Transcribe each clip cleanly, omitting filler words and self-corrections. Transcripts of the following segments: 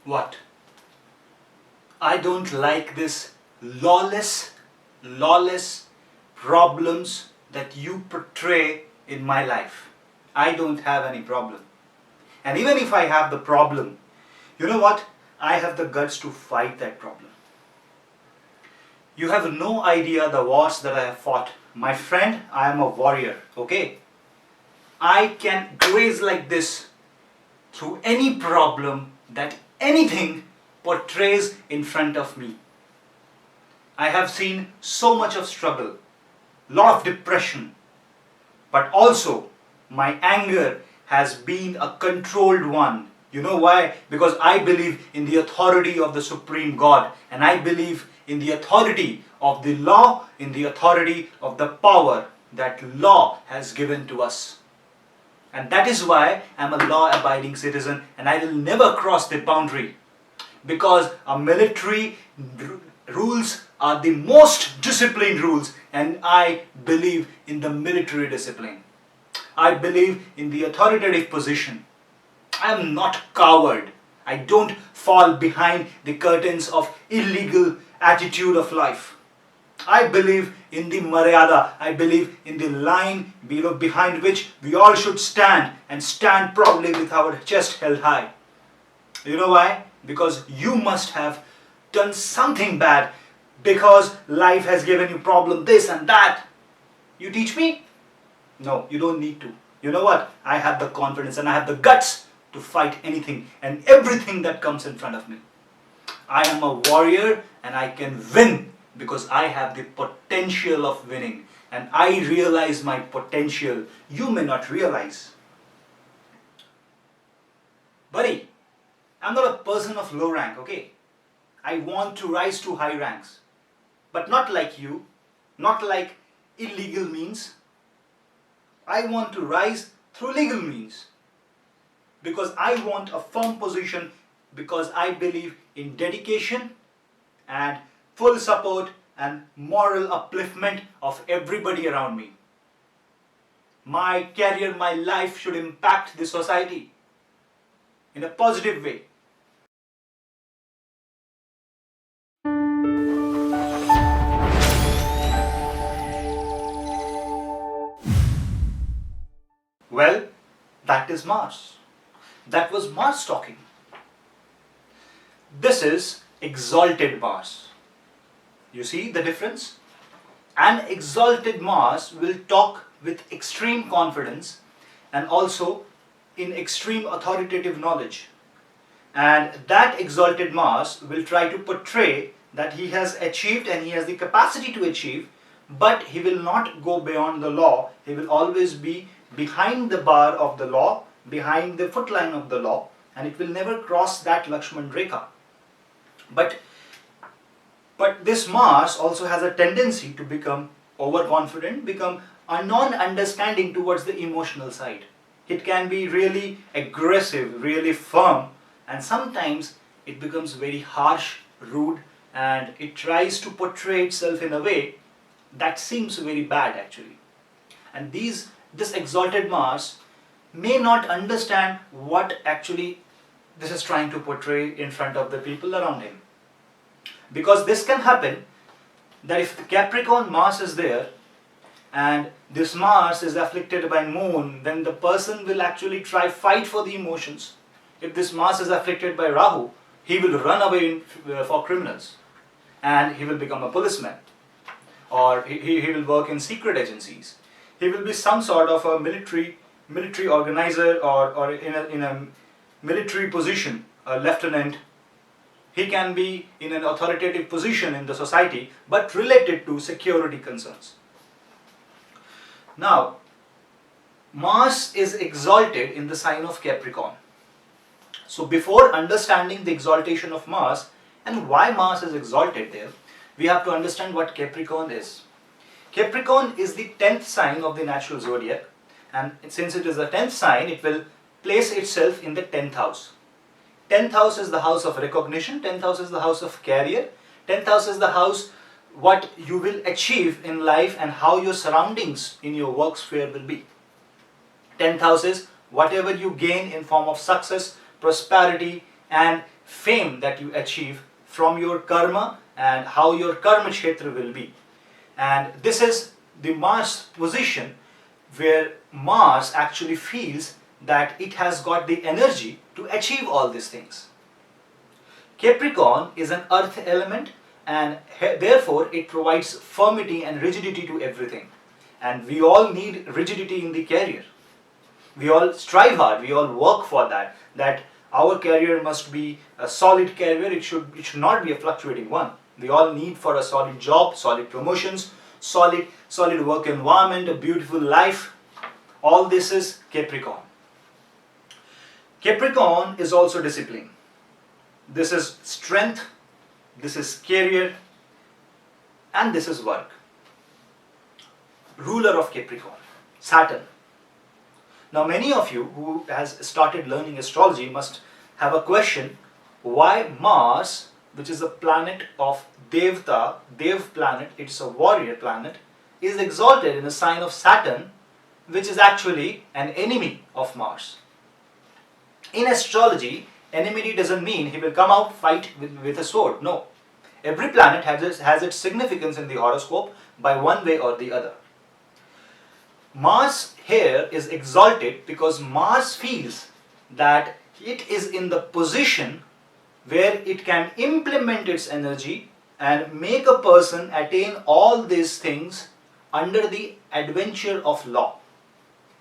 What? I don't like this lawless problems that you portray in my life. I don't have any problem. And even if I have the problem, you know what? I have the guts to fight that problem. You have no idea the wars that I have fought. My friend, I am a warrior, okay? I can graze like this through any problem that anything portrays in front of me. I have seen so much of struggle, lot of depression, but also my anger has been a controlled one. You know why? Because I believe in the authority of the Supreme God, and I believe in the authority of the law, in the authority of the power that law has given to us. And that is why I am a law-abiding citizen, and I will never cross the boundary, because our military rules are the most disciplined rules, and I believe in the military discipline. I believe in the authoritative position. I am not coward. I don't fall behind the curtains of illegal attitude of life. I believe in the maryada. I believe in the line behind which we all should stand, and stand proudly with our chest held high. You know why? Because you must have done something bad, because life has given you problem this and that. You teach me? No, you don't need to. You know what? I have the confidence and I have the guts to fight anything and everything that comes in front of me. I am a warrior and I can win because I have the potential of winning, and I realize my potential. You may not realize. Buddy, I'm not a person of low rank, okay? I want to rise to high ranks, but not like you, not like illegal means. I want to rise through legal means, because I want a firm position, because I believe in dedication and full support and moral upliftment of everybody around me. My career, my life should impact the society in a positive way. Well, that is Mars. That was Mars talking. This is exalted Mars. You see the difference? An exalted Mars will talk with extreme confidence and also in extreme authoritative knowledge. And that exalted Mars will try to portray that he has achieved and he has the capacity to achieve, but he will not go beyond the law. He will always be behind the bar of the law, behind the footline of the law, and it will never cross that Lakshman Rekha. But this Mars also has a tendency to become overconfident, become a non-understanding towards the emotional side. It can be really aggressive, really firm, and sometimes it becomes very harsh, rude, and it tries to portray itself in a way that seems very bad actually. And this exalted Mars may not understand what actually this is trying to portray in front of the people around him. Because this can happen that if the Capricorn Mars is there and this Mars is afflicted by Moon, then the person will actually fight for the emotions. If this Mars is afflicted by Rahu, he will run away for criminals and he will become a policeman, or he will work in secret agencies. He will be some sort of a military organizer, or in a military position, a lieutenant. He can be in an authoritative position in the society, but related to security concerns. Now, Mars is exalted in the sign of Capricorn. So before understanding the exaltation of Mars and why Mars is exalted there, we have to understand what Capricorn is. Capricorn is the 10th sign of the natural zodiac, and since it is the 10th sign, it will place itself in the 10th house. 10th house is the house of recognition, 10th house is the house of career, 10th house is the house what you will achieve in life and how your surroundings in your work sphere will be. 10th house is whatever you gain in form of success, prosperity and fame that you achieve from your karma and how your karma kshetra will be. And this is the Mars position where Mars actually feels that it has got the energy to achieve all these things. Capricorn is an earth element, and therefore it provides firmity and rigidity to everything. And we all need rigidity in the career. We all strive hard, we all work for that our career must be a solid career, it should not be a fluctuating one. We all need for a solid job, solid promotions, solid work environment, a beautiful life. All this is Capricorn. Capricorn is also discipline. This is strength, this is career, and this is work. Ruler of Capricorn, Saturn. Now many of you who has started learning astrology must have a question, why Mars, which is a planet of Devta, Dev planet, it's a warrior planet, is exalted in a sign of Saturn, which is actually an enemy of Mars. In astrology, enmity doesn't mean he will come out fight with a sword. No. Every planet has its significance in the horoscope by one way or the other. Mars here is exalted because Mars feels that it is in the position where it can implement its energy and make a person attain all these things under the adventure of law.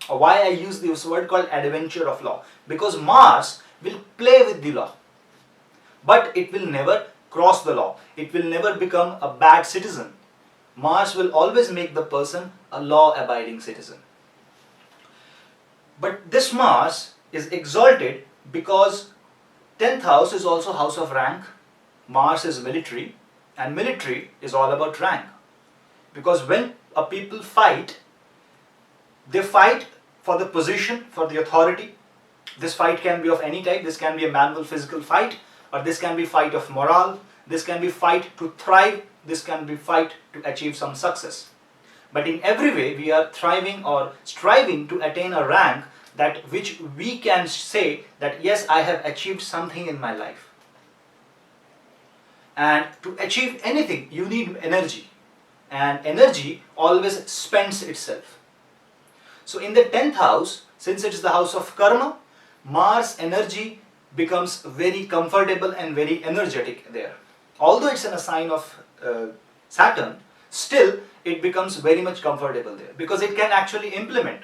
Why I use this word called adventure of law? Because Mars will play with the law, but it will never cross the law. It will never become a bad citizen. Mars will always make the person a law-abiding citizen. But this Mars is exalted because 10th house is also house of rank. Mars is military, and military is all about rank. Because when a people fight, they fight for the position, for the authority. This fight can be of any type. This can be a manual physical fight, or this can be fight of morale. This can be fight to thrive. This can be fight to achieve some success. But in every way, we are thriving or striving to attain a rank that which we can say that yes, I have achieved something in my life. And to achieve anything, you need energy. And energy always spends itself. So in the 10th house, since it is the house of karma, Mars energy becomes very comfortable and very energetic there. Although it's in a sign of Saturn, still it becomes very much comfortable there because it can actually implement.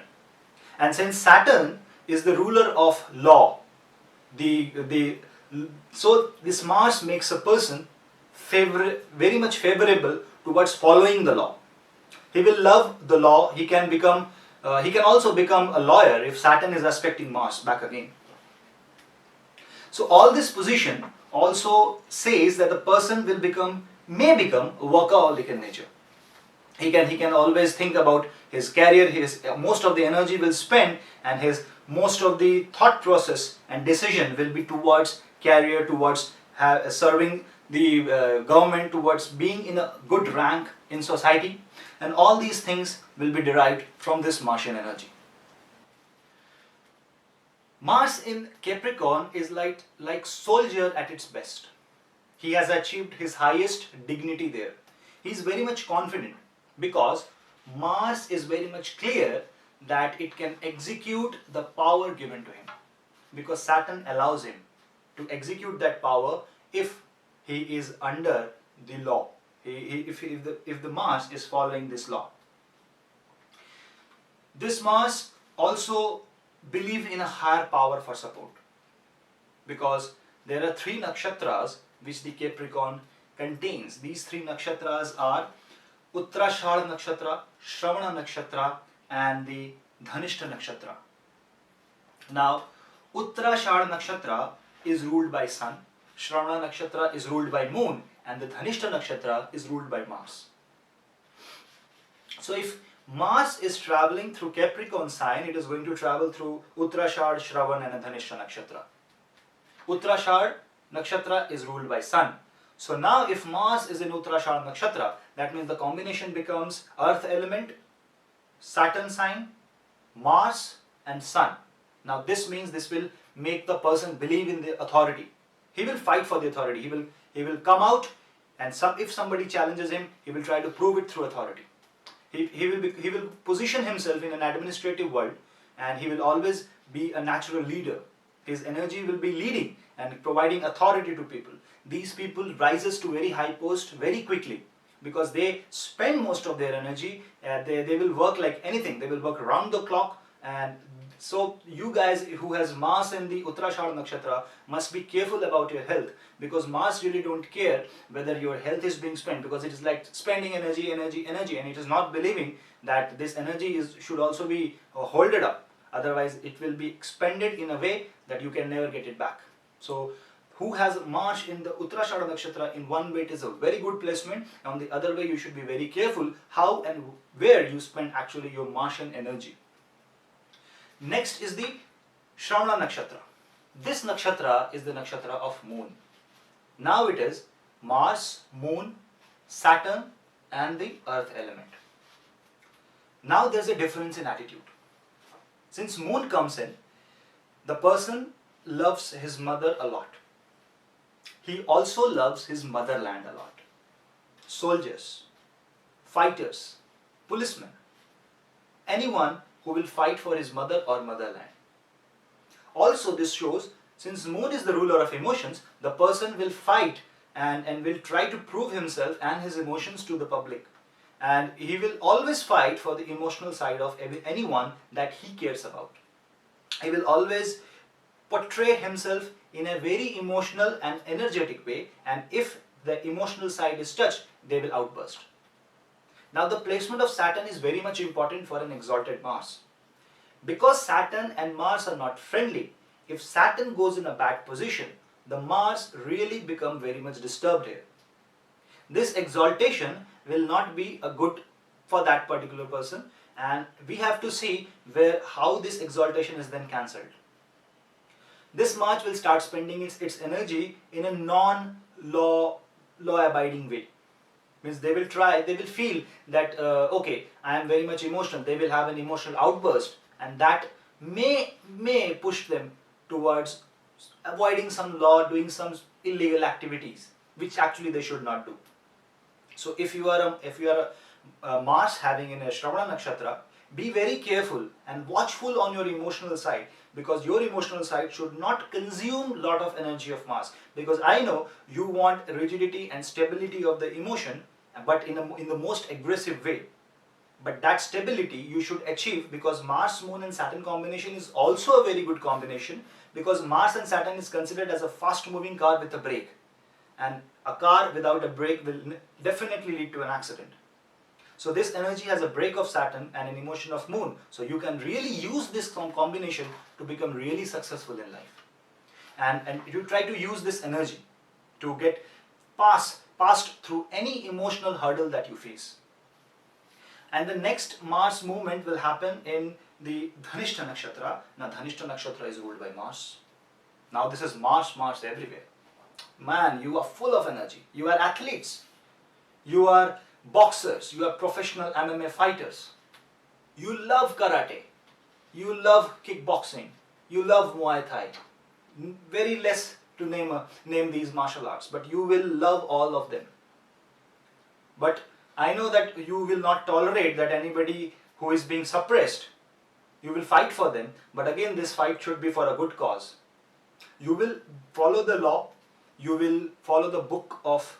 And since Saturn is the ruler of law, so this Mars makes a person very much favorable towards following the law. He will love the law. He can also become a lawyer if Saturn is aspecting Mars back again. So all this position also says that the person may become a workaholic in nature. He can always think about his career. Most of the energy will spend, and most of the thought process and decision will be towards career, towards serving the government, towards being in a good rank in society, and all these things will be derived from this Martian energy. Mars in Capricorn is like soldier at its best. He has achieved his highest dignity there. He is very much confident because Mars is very much clear that it can execute the power given to him, because Saturn allows him to execute that power if he is under the law, if the Mars is following this law. This Mars also believes in a higher power for support, because there are 3 nakshatras which the Capricorn contains. These 3 nakshatras are Uttarashadha nakshatra, Shravana nakshatra, and the Dhanishta nakshatra. Now, Uttarashadha nakshatra is ruled by Sun, Shravana nakshatra is ruled by Moon, and the Dhanishta nakshatra is ruled by Mars. So if Mars is traveling through Capricorn sign, it is going to travel through Uttarashadha, Shravan, and Dhanishta nakshatra. Uttarashadha nakshatra is ruled by Sun. So now if Mars is in Uttarashadha nakshatra, that means the combination becomes Earth element, Saturn sign, Mars and Sun. Now this means this will make the person believe in the authority. He will fight for the authority. He will come out, and if somebody challenges him, he will try to prove it through authority. He will position himself in an administrative world, and he will always be a natural leader. His energy will be leading and providing authority to people. These people rises to very high post very quickly because they spend most of their energy. They will work like anything. They will work around the clock. And so you guys who has Mars in the Uttarashada Nakshatra must be careful about your health, because Mars really don't care whether your health is being spent, because it is like spending energy, and it is not believing that this energy should also be holded up. Otherwise it will be expended in a way that you can never get it back. So who has Mars in the Uttarashada Nakshatra, in one way it is a very good placement, on the other way you should be very careful how and where you spend actually your Martian energy. Next is the Shravana Nakshatra. This nakshatra is the nakshatra of Moon. Now it is Mars, Moon, Saturn and the Earth element. Now there is a difference in attitude. Since Moon comes in, the person loves his mother a lot. He also loves his motherland a lot. Soldiers, fighters, policemen, anyone who will fight for his mother or motherland. Also this shows, since Moon is the ruler of emotions, the person will fight and will try to prove himself and his emotions to the public. And he will always fight for the emotional side of anyone that he cares about. He will always portray himself in a very emotional and energetic way, and if the emotional side is touched, they will outburst. Now the placement of Saturn is very much important for an exalted Mars. Because Saturn and Mars are not friendly, if Saturn goes in a bad position, the Mars really become very much disturbed here. This exaltation will not be a good for that particular person, and we have to see how this exaltation is then cancelled. This Mars will start spending its energy in a non-law abiding way. Means they will feel that okay, I am very much emotional. They will have an emotional outburst, and that may push them towards avoiding some law, doing some illegal activities, which actually they should not do. So if you are a Mars having in a Shravana Nakshatra, be very careful and watchful on your emotional side, because your emotional side should not consume lot of energy of Mars. Because I know you want rigidity and stability of the emotion, but in the most aggressive way. But that stability you should achieve, because Mars, Moon and Saturn combination is also a very good combination, because Mars and Saturn is considered as a fast moving car with a brake, and a car without a brake will definitely lead to an accident. So this energy has a brake of Saturn and an emotion of Moon, so you can really use this combination to become really successful in life. And you try to use this energy to get past through any emotional hurdle that you face. And the next Mars movement will happen in the Dhanishta Nakshatra. Now Dhanishta Nakshatra is ruled by Mars. Now this is Mars everywhere. Man, you are full of energy. You are athletes. You are boxers. You are professional MMA fighters. You love karate. You love kickboxing. You love Muay Thai. Very less to name these martial arts, but you will love all of them. But I know that you will not tolerate that anybody who is being suppressed. You will fight for them, but again this fight should be for a good cause. You will follow the law, you will follow the book of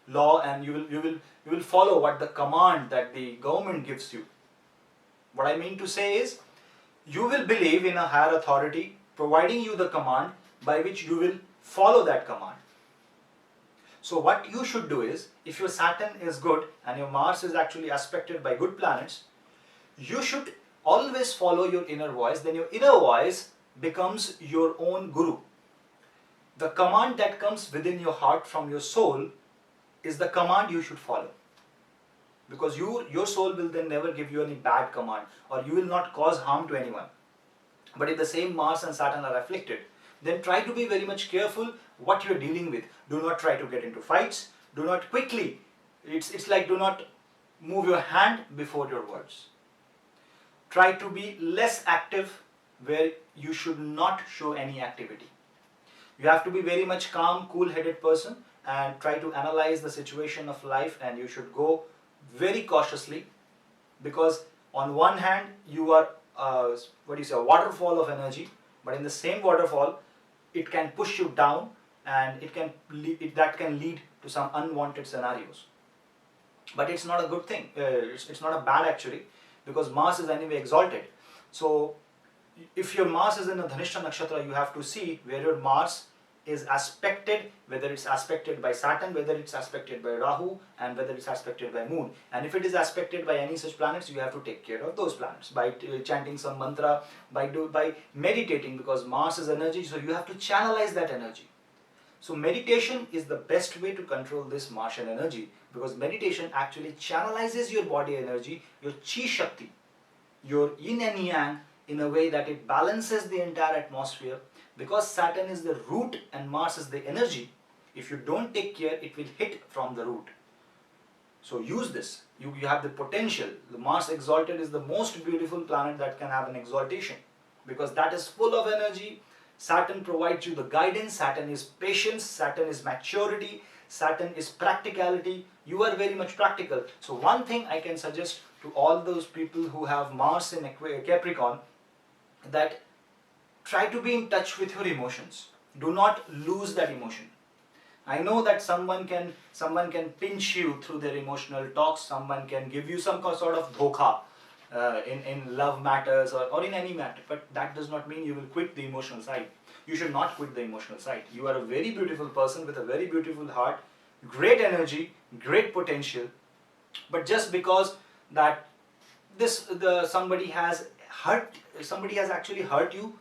law, and you will follow what the command that the government gives you. What I mean to say is, you will believe in a higher authority providing you the command by which you will follow that command. So what you should do is, if your Saturn is good and your Mars is actually aspected by good planets, you should always follow your inner voice. Then your inner voice becomes your own guru. The command that comes within your heart from your soul is the command you should follow. Because your soul will then never give you any bad command, or you will not cause harm to anyone. But if the same Mars and Saturn are afflicted, then try to be very much careful what you are dealing with. Do not try to get into fights. Do not quickly, it's like do not move your hand before your words. Try to be less active where you should not show any activity. You have to be very much calm, cool-headed person and try to analyze the situation of life, and you should go very cautiously, because on one hand you are a waterfall of energy, but in the same waterfall it can push you down, and that can lead to some unwanted scenarios. But it's not a good thing. It's not a bad actually, because Mars is anyway exalted. So if your Mars is in a Dhanishta nakshatra, you have to see where your Mars is aspected, whether it's aspected by Saturn, whether it's aspected by Rahu, and whether it's aspected by Moon. And if it is aspected by any such planets, you have to take care of those planets by chanting some mantra, by meditating, because Mars is energy, so you have to channelize that energy. So meditation is the best way to control this Martian energy, because meditation actually channelizes your body energy, your chi shakti, your yin and yang, in a way that it balances the entire atmosphere. Because Saturn is the root and Mars is the energy, if you don't take care, it will hit from the root. So use this. You have the potential. The Mars exalted is the most beautiful planet that can have an exaltation, because that is full of energy. Saturn provides you the guidance. Saturn is patience. Saturn is maturity. Saturn is practicality. You are very much practical. So one thing I can suggest to all those people who have Mars in Capricorn, that try to be in touch with your emotions. Do not lose that emotion. I know that someone can pinch you through their emotional talks. Someone can give you some sort of dhokha in love matters or in any matter. But that does not mean you will quit the emotional side. You should not quit the emotional side. You are a very beautiful person with a very beautiful heart, great energy, great potential. But just because that somebody has actually hurt you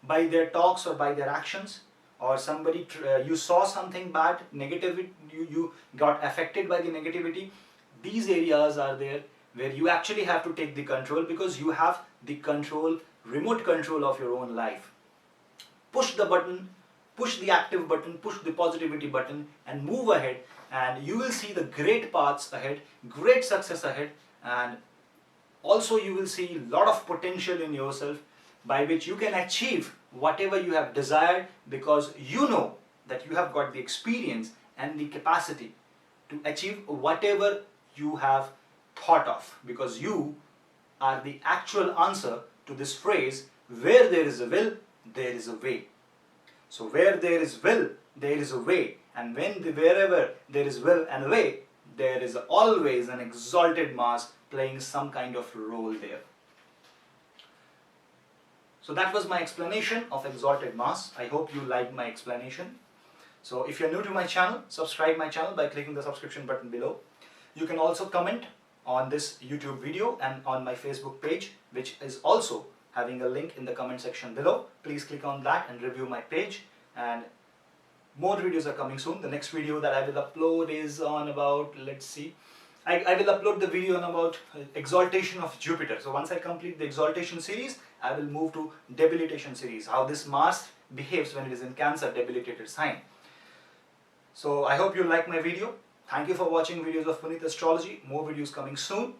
by their talks or by their actions, or somebody you saw something bad, negative, you got affected by the negativity, these areas are there where you actually have to take the control, because you have the remote control of your own life. Push the button, push the active button, push the positivity button, and move ahead, and you will see the great paths ahead, great success ahead, and also you will see a lot of potential in yourself, by which you can achieve whatever you have desired, because you know that you have got the experience and the capacity to achieve whatever you have thought of, because you are the actual answer to this phrase, where there is a will, there is a way. So where there is will, there is a way, and wherever there is will and a way, there is always an exalted Mars playing some kind of role there. So that was my explanation of exalted Mars. I hope you liked my explanation. So if you're new to my channel, subscribe my channel by clicking the subscription button below. You can also comment on this YouTube video and on my Facebook page, which is also having a link in the comment section below. Please click on that and review my page, and more videos are coming soon. The next video that I will upload is on about, let's see, I will upload the video on about exaltation of Jupiter. So once I complete the exaltation series, I will move to debilitation series, how this Mars behaves when it is in Cancer, debilitated sign. So I hope you like my video. Thank you for watching videos of Vedic Astrology. More videos coming soon.